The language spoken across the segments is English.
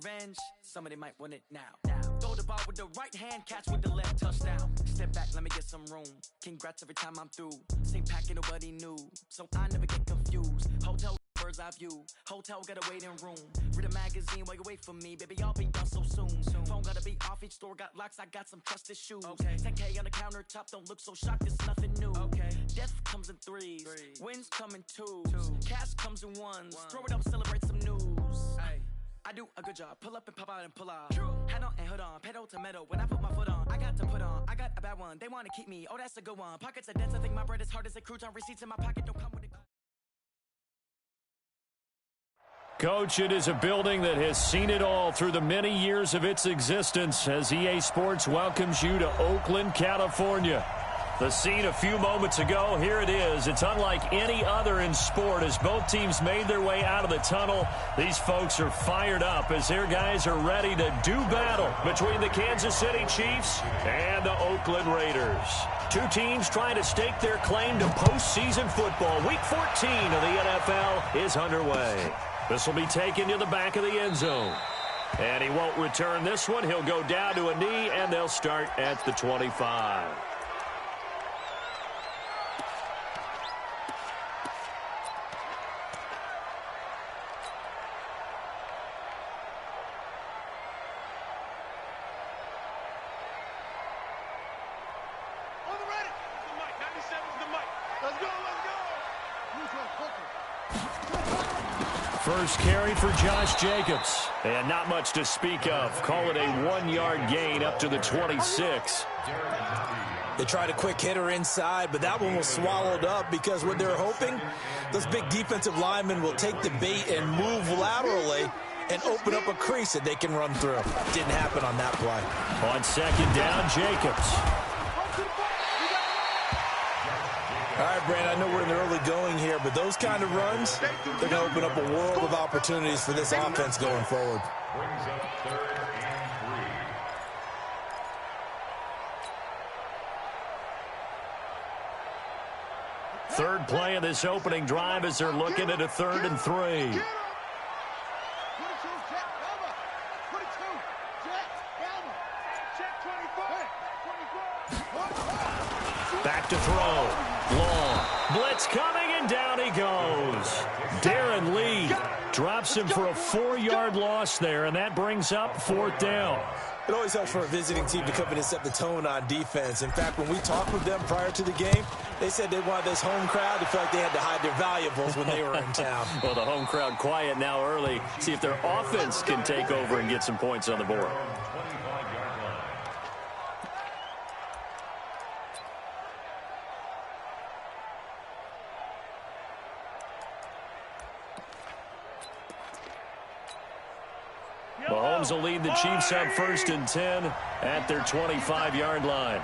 revenge, somebody might win it now. Throw the ball with the right hand, catch with the left, touchdown. Step back, let me get some room. Congrats every time I'm through. Same packet, nobody knew, so I never get confused. Hotel bird's eye view. Hotel got a waiting room. Read a magazine while you wait for me, baby. I'll be done so soon. Phone gotta be off. Each store got locks. I got some trusted shoes. 10K on the countertop. Don't look so shocked. It's nothing new. Death comes in threes. Wins come in twos. Cash comes in ones. Throw it up, celebrate some news. I do a good job. Pull up and pop out and pull out. Head on and hood on. Pedal to metal. When I put my foot on, I got to put on. I got a bad one. They want to keep me. Oh, that's a good one. Pockets are dense. I think my bread is hard as a crouton. Receipts in my pocket don't come with it. Coach, it is a building that has seen it all through the many years of its existence as EA Sports welcomes you to Oakland, California. The scene a few moments ago, here it is. It's unlike any other in sport as both teams made their way out of the tunnel. These folks are fired up as their guys are ready to do battle between the Kansas City Chiefs and the Oakland Raiders. Two teams trying to stake their claim to postseason football. Week 14 of the NFL is underway. This will be taken to the back of the end zone. And he won't return this one. He'll go down to a knee, and they'll start at the 25. First carry for Josh Jacobs. And not much to speak of. Call it a 1-yard gain up to the 26. They tried a quick hitter inside, but that one was swallowed up because what they're hoping, those big defensive linemen will take the bait and move laterally and open up a crease that they can run through. Didn't happen on that play. On second down, Jacobs. All right, Brandon, I know we're in the early going here, but those kind of runs, they're going to open up a world of opportunities for this offense going forward. Third play of this opening drive as they're looking at a 3rd and 3. Back to throw. Long. Blitz coming, and down he goes. Darren Lee drops him for a 4-yard loss there, and that brings up 4th down. It always helps for a visiting team to come in and set the tone on defense. In fact, when we talked with them prior to the game, they said they wanted this home crowd to feel like they had to hide their valuables when they were in town. Well, the home crowd quiet now early. See if their offense can take over and get some points on the board. Mahomes will lead the Chiefs up 1st and 10 at their 25-yard line.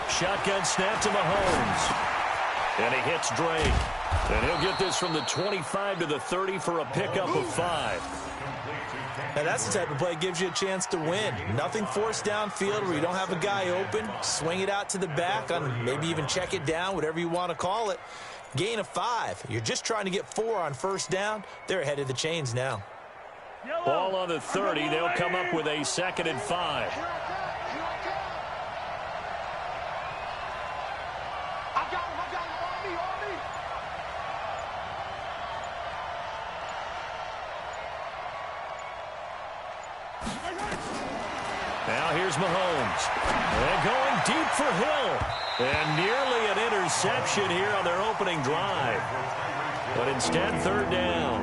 Shotgun snap to Mahomes. And he hits Drake. And he'll get this from the 25 to the 30 for a pickup of 5. Now that's the type of play that gives you a chance to win. Nothing forced downfield where you don't have a guy open. Swing it out to the back, on maybe even check it down, whatever you want to call it. Gain of 5. You're just trying to get 4 on 1st down. They're ahead of the chains now. Ball on the 30. They'll come up with a 2nd and 5. Now here's Mahomes. And going deep for Hill. And nearly an interception here on their opening drive. But instead, 3rd down.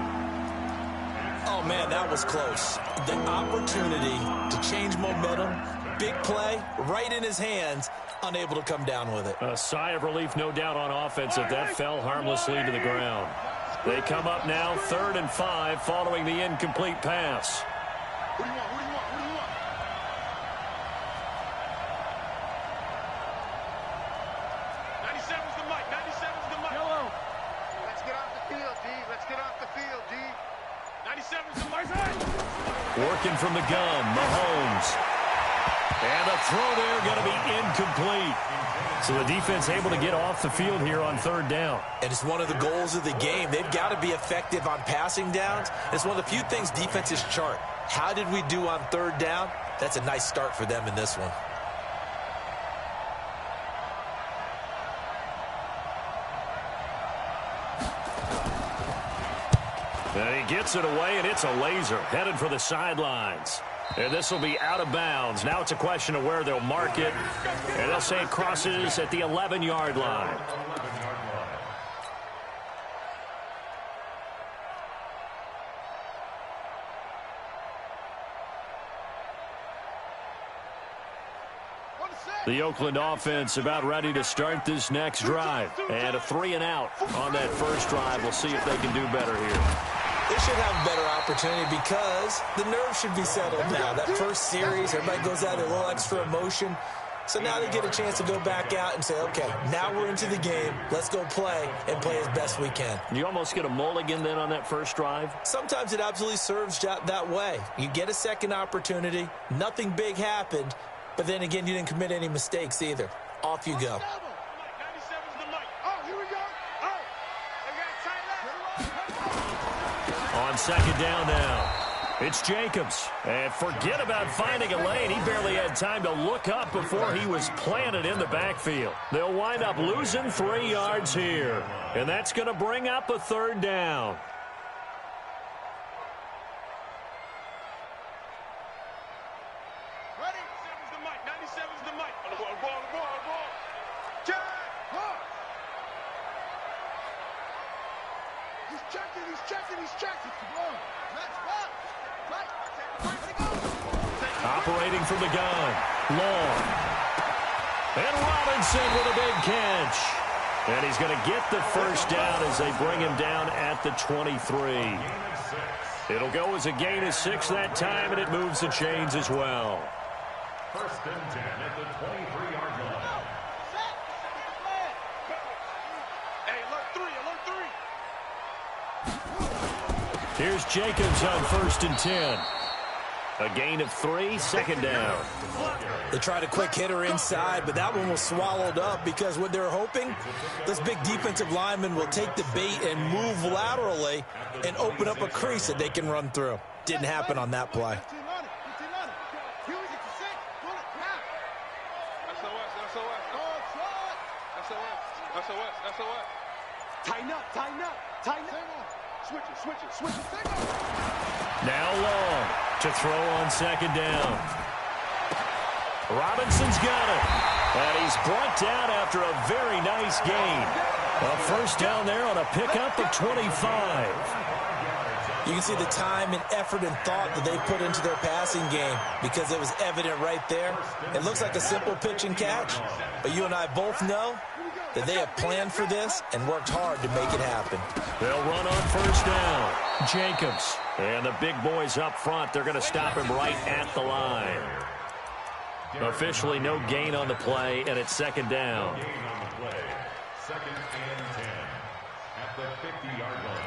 Oh, man, that was close. The opportunity to change momentum, big play, right in his hands, unable to come down with it. A sigh of relief, no doubt, on offense if that fell harmlessly to the ground. They come up now 3rd and 5 following the incomplete pass. What do you want? What do you want? What do you want? 97's the mic. 97's the mic. Working from the gun, Mahomes. And the throw there going to be incomplete. So the defense able to get off the field here on third down. And it's one of the goals of the game. They've got to be effective on passing downs. It's one of the few things defenses chart. How did we do on third down? That's a nice start for them in this one. And he gets it away, and it's a laser headed for the sidelines. And this will be out of bounds. Now it's a question of where they'll mark it. And they'll say it crosses at the 11-yard line. The Oakland offense about ready to start this next drive. And a 3-and-out on that first drive. We'll see if they can do better here. They should have a better opportunity because the nerves should be settled now. That first series, everybody goes out with a little extra emotion. So now they get a chance to go back out and say, okay, now we're into the game. Let's go play and play as best we can. You almost get a mulligan then on that first drive? Sometimes it absolutely serves that way. You get a second opportunity. Nothing big happened. But then again, you didn't commit any mistakes either. Off you go. On second down now, it's Jacobs. And forget about finding a lane. He barely had time to look up before he was planted in the backfield. They'll wind up losing 3 yards here. And that's going to bring up a third down. Operating from the gun, long. And Robinson with a big catch. And he's going to get the first down as they bring him down at the 23. It'll go as a gain of 6 that time, and it moves the chains as well. First and 10 at the 23-yard line. Hey, alert 3. Here's Jacobs on first and 10. A gain of 3, second down. They tried a quick hitter inside, but that one was swallowed up because what they're hoping, this big defensive lineman will take the bait and move laterally and open up a crease that they can run through. Didn't happen on that play. Switch it. Now long to throw on second down. Robinson's got it. And he's brought down after a very nice gain. A first down there on a pickup of 25. You can see the time and effort and thought that they put into their passing game because it was evident right there. It looks like a simple pitch and catch, but you and I both know that they have planned for this and worked hard to make it happen. They'll run on first down. Jacobs. And the big boys up front, they're going to stop him right at the line. Officially no gain on the play, and it's second down. Second and 10 at the 50-yard line.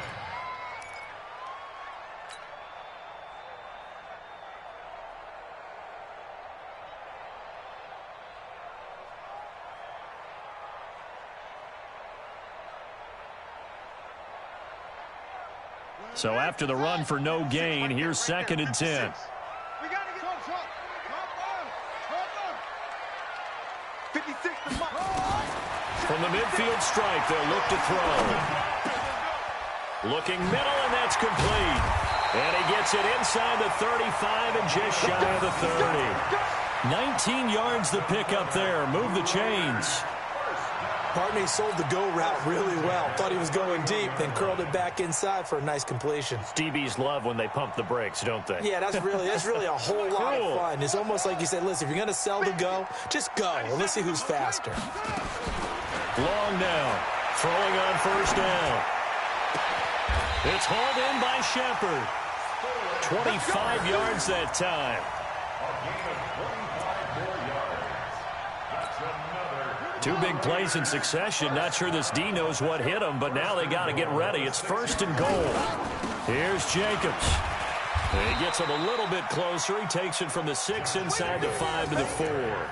So after the run for no gain, here's second and 10. From the midfield stripe, they'll look to throw. Looking middle, and that's complete. And he gets it inside the 35 and just shy of the 30. 19 yards to pick up there. Move the chains. Partney sold the go route really well. Thought he was going deep, then curled it back inside for a nice completion. DBs love when they pump the brakes, don't they? Yeah, that's really a whole lot of fun. It's almost like you said, listen, if you're going to sell the go, just go. And let's see who's faster. Long down. Throwing on first down. It's hauled in by Shepard. 25 yards that time. Two big plays in succession. Not sure this D knows what hit him, but now they got to get ready. It's first and goal. Here's Jacobs. He gets him a little bit closer. He takes it from the 6 inside the 5 to the 4.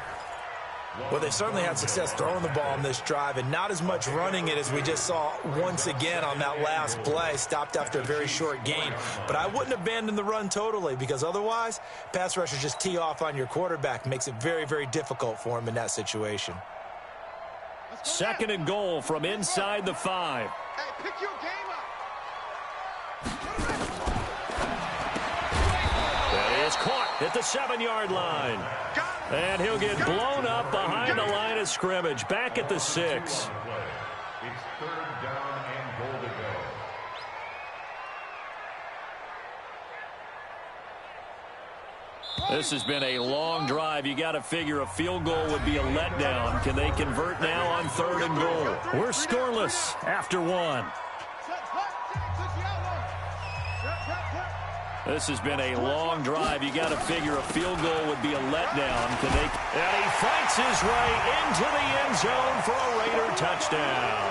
Well, they certainly had success throwing the ball on this drive and not as much running it as we just saw once again on that last play. Stopped after a very short gain. But I wouldn't abandon the run totally because otherwise, pass rushers just tee off on your quarterback. Makes it very, very difficult for him in that situation. 2nd and goal from inside the 5. Hey, pick your game up. That is caught at the 7-yard line. And he'll get blown up behind the line of scrimmage. Back at the 6. It's 3rd down and goal to go. This has been a long drive. You got to figure a field goal would be a letdown. Can they convert now on 3rd and goal? We're scoreless after 1. This has been a long drive. You got to figure a field goal would be a letdown. Can they? And he fights his way into the end zone for a Raider touchdown.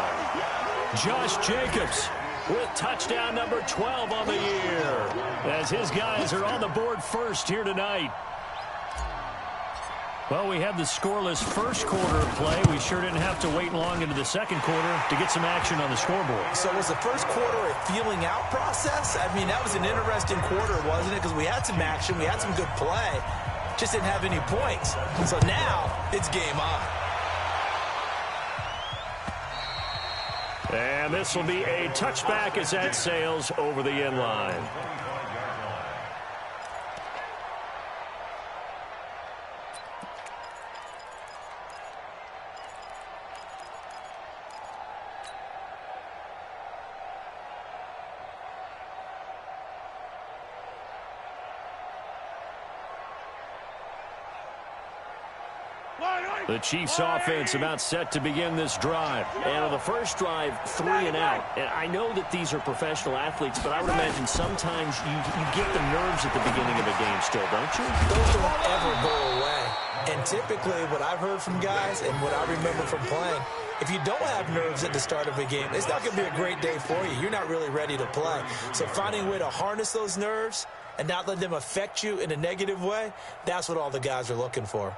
Josh Jacobs with touchdown number 12 on the year, as his guys are on the board first here tonight. Well, we had the scoreless first quarter of play. We sure didn't have to wait long into the second quarter to get some action on the scoreboard. So was the first quarter a feeling out process? I mean, that was an interesting quarter, wasn't it? Because we had some action, we had some good play, just didn't have any points. So now it's game on. And this will be a touchback as that sails over the end line. The Chiefs offense about set to begin this drive. And on the first drive, 3 and out. And I know that these are professional athletes, but I would imagine sometimes you get the nerves at the beginning of a game still, don't you? Those don't ever go away. And typically what I've heard from guys and what I remember from playing, if you don't have nerves at the start of a game, it's not going to be a great day for you. You're not really ready to play. So finding a way to harness those nerves and not let them affect you in a negative way, that's what all the guys are looking for.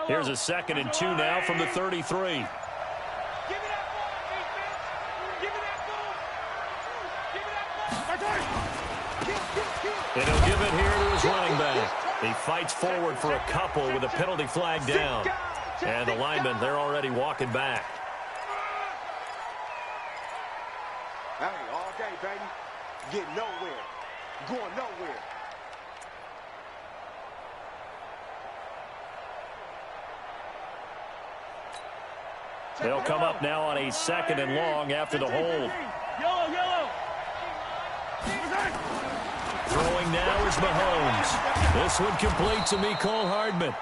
Here's a 2nd and 2 now from the 33. And he'll give it here to his running back. He fights forward for a couple with a penalty flag down. And the linemen, they're already walking back. Hey, all day, baby. Get nowhere. Going nowhere. They'll come up now on a 2nd and long after the hold. Yellow. Throwing now is Mahomes. This one complete to Mecole Hardman.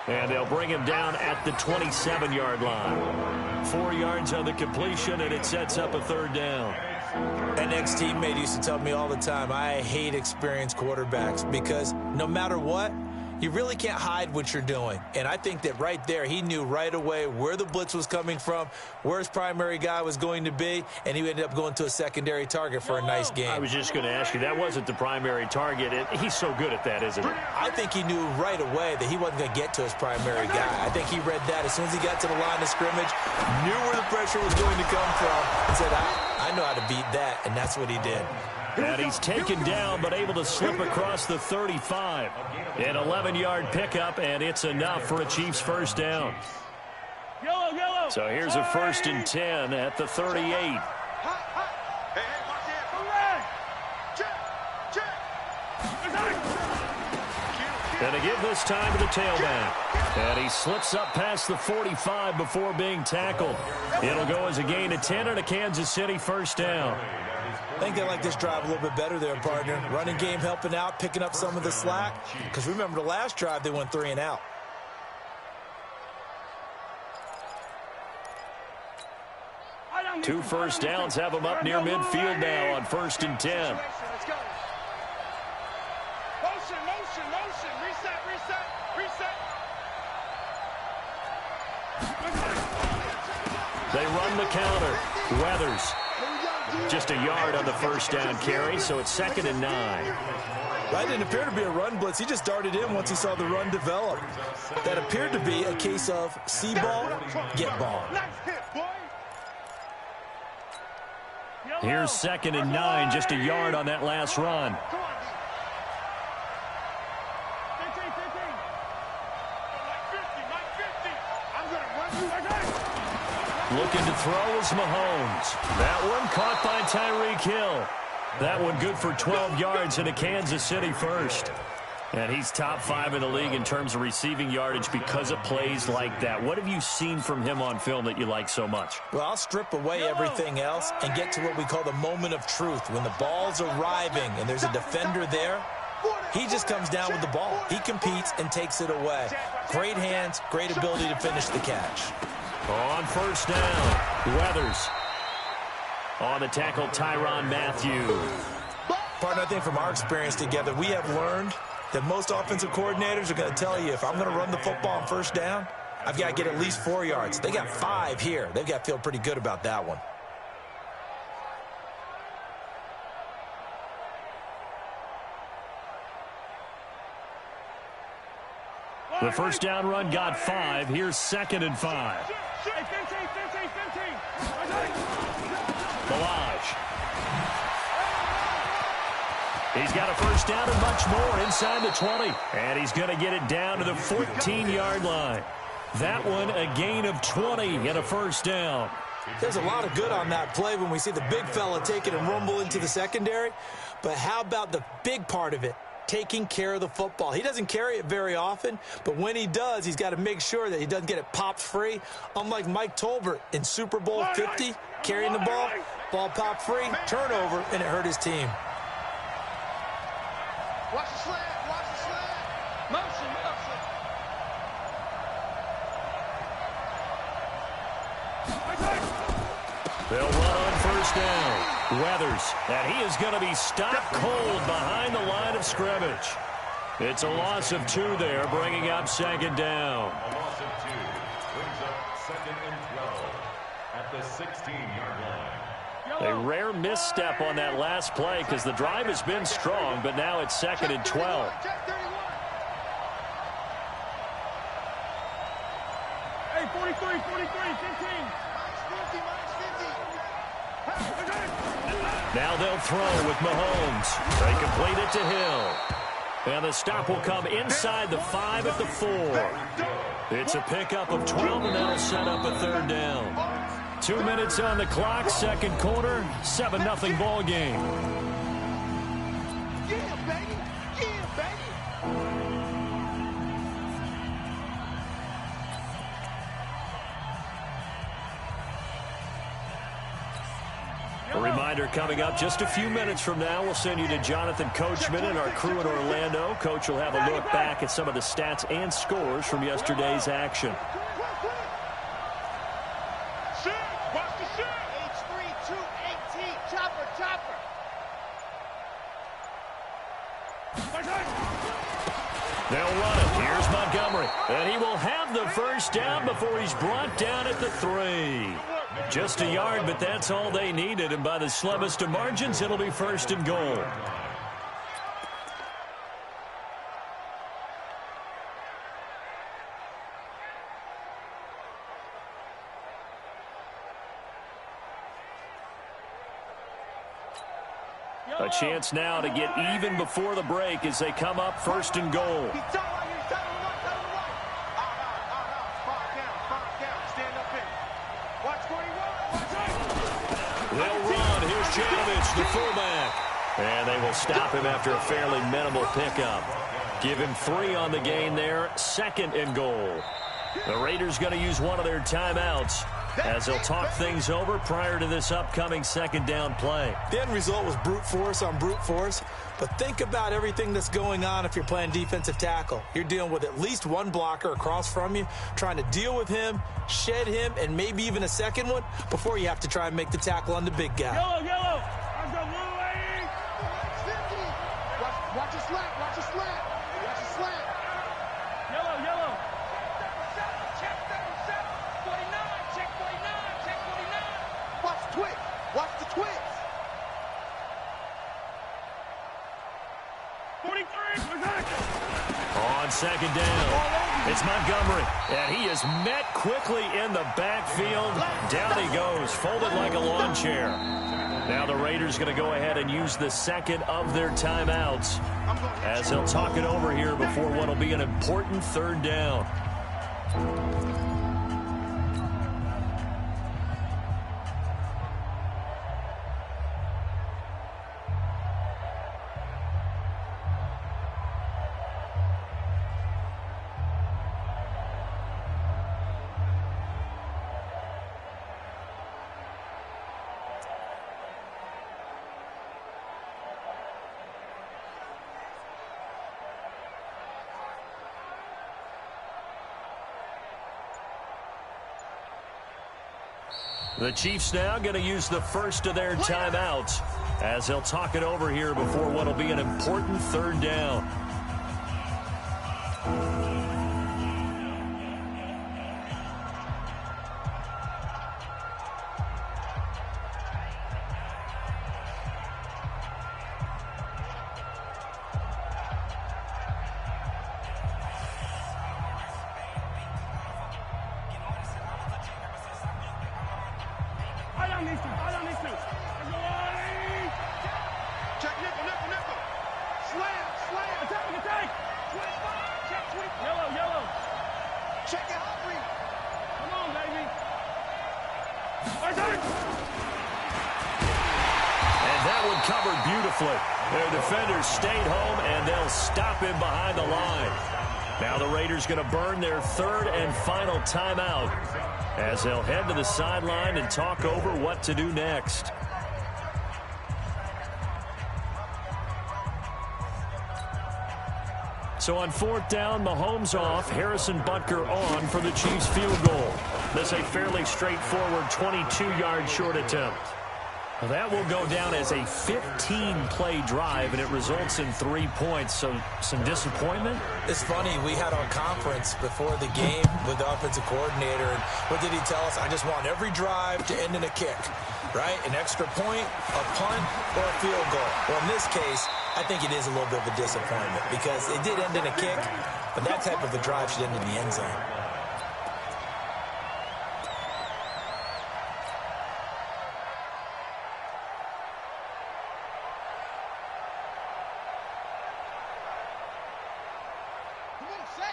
And they'll bring him down at the 27-yard line. 4 yards on the completion, and it sets up a 3rd down. An ex-teammate used to tell me all the time, I hate experienced quarterbacks because no matter what, you really can't hide what you're doing. And I think that right there, he knew right away where the blitz was coming from, where his primary guy was going to be, and he ended up going to a secondary target for a nice game. I was just going to ask you, that wasn't the primary target. He's so good at that, isn't he? I think he knew right away that he wasn't going to get to his primary guy. I think he read that as soon as he got to the line of scrimmage, knew where the pressure was going to come from, and said, I know how to beat that, and that's what he did. And he's taken down, but able to slip across the 35. An 11-yard pickup, and it's enough for a Chiefs first down. Yellow. So here's a 1st and 10 at the 38. Hey, watch it. And to give this time to the tailback. And he slips up past the 45 before being tackled. It'll go as a gain of 10 and a Kansas City first down. I think they like this drive a little bit better there, partner. Running game helping out, picking up some of the slack. Because remember, the last drive, they went 3 and out. Two first downs have them up near midfield now on 1st and 10. Let's go. Motion. Reset. They run the counter. Weathers. Just a yard on the first down carry, so it's 2nd and 9. That didn't appear to be a run blitz. He just darted in once he saw the run develop. That appeared to be a case of see ball, get ball. Here's 2nd and 9, just a yard on that last run. Looking to throw is Mahomes. That one caught by Tyreek Hill. That one good for 12 yards in a Kansas City first. And he's top 5 in the league in terms of receiving yardage because of plays like that. What have you seen from him on film that you like so much? Well, I'll strip away everything else and get to what we call the moment of truth. When the ball's arriving and there's a defender there, he just comes down with the ball. He competes and takes it away. Great hands, great ability to finish the catch. On first down, Weathers. On the tackle, Tyrann Mathieu. Partner, I think from our experience together, we have learned that most offensive coordinators are going to tell you, if I'm going to run the football on first down, I've got to get at least 4 yards. They got 5 here. They've got to feel pretty good about that one. The first down run got 5. Here's 2nd and 5. Balaj. He's got a first down and much more inside the 20. And he's going to get it down to the 14-yard line. That one a gain of 20 and a first down. There's a lot of good on that play when we see the big fella take it and rumble into the secondary. But how about the big part of it? Taking care of the football. He doesn't carry it very often, but when he does, he's got to make sure that he doesn't get it popped free. Unlike Mike Tolbert in Super Bowl 50, carrying the ball popped free, turnover, and it hurt his team. Watch the slant, watch the slant. Motion, motion. They'll run on first down. Weathers, and he is going to be stopped cold behind the line of scrimmage. It's a loss of 2 there, bringing up 2nd down. A loss of 2 brings up 2nd and 12 at the 16-yard line. A rare misstep on that last play because the drive has been strong, but now it's 2nd and 12. Hey, 43, 15. Now they'll throw with Mahomes. They complete it to Hill. And the stop will come inside the 5 at the 4. It's a pickup of 12, and that'll set up a 3rd down. 2 minutes on the clock, 2nd quarter, 7-0 ball game. Yeah, baby. Yeah, baby. A reminder coming up just a few minutes from now, we'll send you to Jonathan Coachman and our crew in Orlando. Coach will have a look back at some of the stats and scores from yesterday's action. Watch the shot. H3-2-18. Chopper. They'll run it. Here's Montgomery. And he will have the first down before he's brought down at the 3. Just a yard, but that's all they needed. And by the slimmest of margins, it'll be 1st and goal. A chance now to get even before the break as they come up 1st and goal. They'll run. Here's Janovich, the fullback. And they will stop him after a fairly minimal pickup. Give him 3 on the gain there. 2nd and goal. The Raiders going to use one of their timeouts as they'll talk things over prior to this upcoming 2nd down play. The end result was brute force on brute force. But think about everything that's going on if you're playing defensive tackle. You're dealing with at least one blocker across from you, trying to deal with him, shed him, and maybe even a second one before you have to try and make the tackle on the big guy. Yellow. I've got blue lady. Watch the slant. Watch the slant. Yellow. On second down, it's Montgomery, and he is met quickly in the backfield. Down he goes, folded like a lawn chair. Now the Raiders going to go ahead and use the second of their timeouts as he'll talk it over here before what will be an important third down. The Chiefs now going to use the first of their timeouts as they'll talk it over here before what will be an important third down. Their defenders stayed home, and they'll stop him behind the line. Now the Raiders going to burn their third and final timeout as they'll head to the sideline and talk over what to do next. So on fourth down, Mahomes off, Harrison Butker on for the Chiefs field goal. This a fairly straightforward 22-yard short attempt. Well, that will go down as a 15-play drive, and it results in 3 points. So some disappointment? It's funny. We had our conference before the game with the offensive coordinator, and what did he tell us? I just want every drive to end in a kick, right? An extra point, a punt, or a field goal. Well, in this case, I think it is a little bit of a disappointment because it did end in a kick, but that type of a drive should end in the end zone.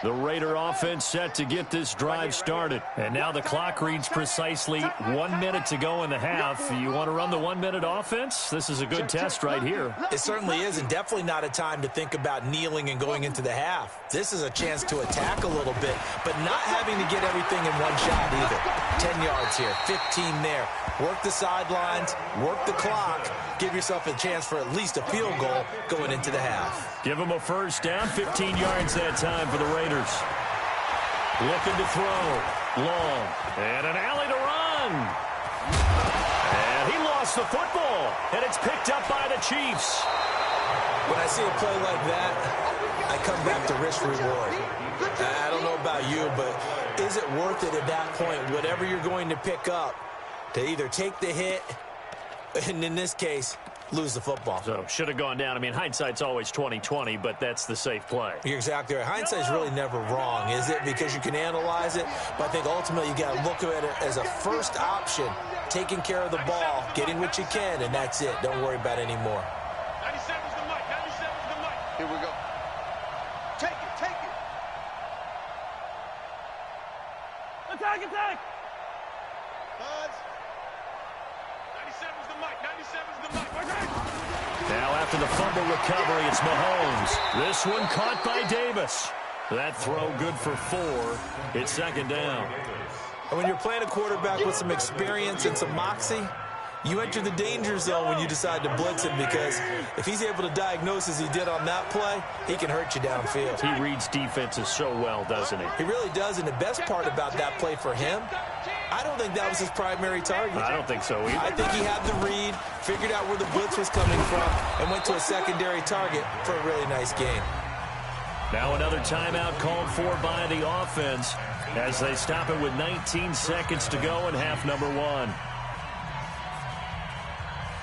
The Raider offense set to get this drive started. And now the clock reads precisely 1 minute to go in the half. You want to run the 1 minute offense? This is a good test right here. It certainly is, and definitely not a time to think about kneeling and going into the half. This is a chance to attack a little bit, but not having to get everything in one shot either. 10 yards here, 15 there. Work the sidelines, work the clock. Give yourself a chance for at least a field goal going into the half. Give them a first down, 15 yards that time for the Raiders. Looking to throw. Long. And an alley to run. And he lost the football. And it's picked up by the Chiefs. When I see a play like that, I come back to risk reward. I don't know about you, but is it worth it at that point, whatever you're going to pick up, to either take the hit, and in this case, lose the football? So should have gone down. I mean, hindsight's always 20/20, but that's the safe play. You're exactly right. Hindsight's really never wrong, is it? Because you can analyze it, but I think ultimately you got to look at it as a first option, taking care of the ball, getting what you can, and that's it. Don't worry about it anymore. 97's the mic. 97's the mic. Here we go. Take it. Take it. Attack, attack. Buzz. 97's the mic. 97's the mic. Now after the fumble recovery, it's Mahomes. This one caught by Davis. That throw good for 4. It's second down. And when you're playing a quarterback with some experience and some moxie, you enter the danger zone when you decide to blitz him, because if he's able to diagnose as he did on that play, he can hurt you downfield. He reads defenses so well, doesn't he? He really does, and the best part about that play for him, I don't think that was his primary target. I don't think so either. I think he had the read, figured out where the blitz was coming from, and went to a secondary target for a really nice gain. Now another timeout called for by the offense as they stop it with 19 seconds to go in half number 1.